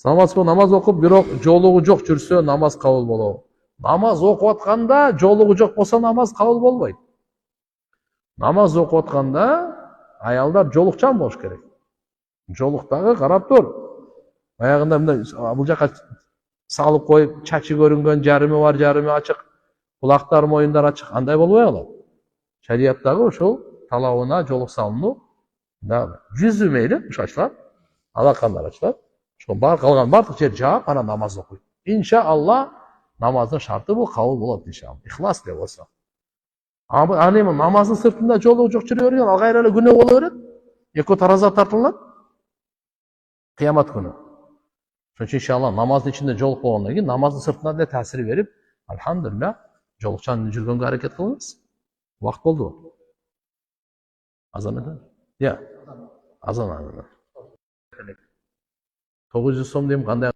намаз окуп, бирок жоолугу жок жүрсө намаз кабыл болобу? Намаз окуп атканда жоолугу жок болсо намаз кабыл болбойт. Намаз окуп атканда аялдар жолукчан болуш керек. Жолуктагы карап тур. Баягында мындай бул жака салып коюп, чачы көрүнгөн, жарымы бар, жарымы ачык, кулактар, моюндар ачык, андай болбой калат. Шариаттагы ушул талабына жолук салынуу, жүзү мейли ушул ачылат, алакандар ачылат. Калган бардык жер жаап, анан намаз окуйт. Иншалла намаздын шарты бул кабыл болот иншалла. Ихлас деп болсо. Ал эми намаздын сыртында жолугу жок жүрө берген, ал кайра эле күнөө боло берет. Экөө тараза тартылат. Кыямат күнү. Ошон үчүн иншалла намаздын ичинде жолук болгондон кийин намаздын сыртына деле таасир берип, альхамдулилля, жолукчан жүргөнгө аракет кылыңыз. Убакыт болдубу? Азан эле? Я. Азан. 900 сом дейм, кандай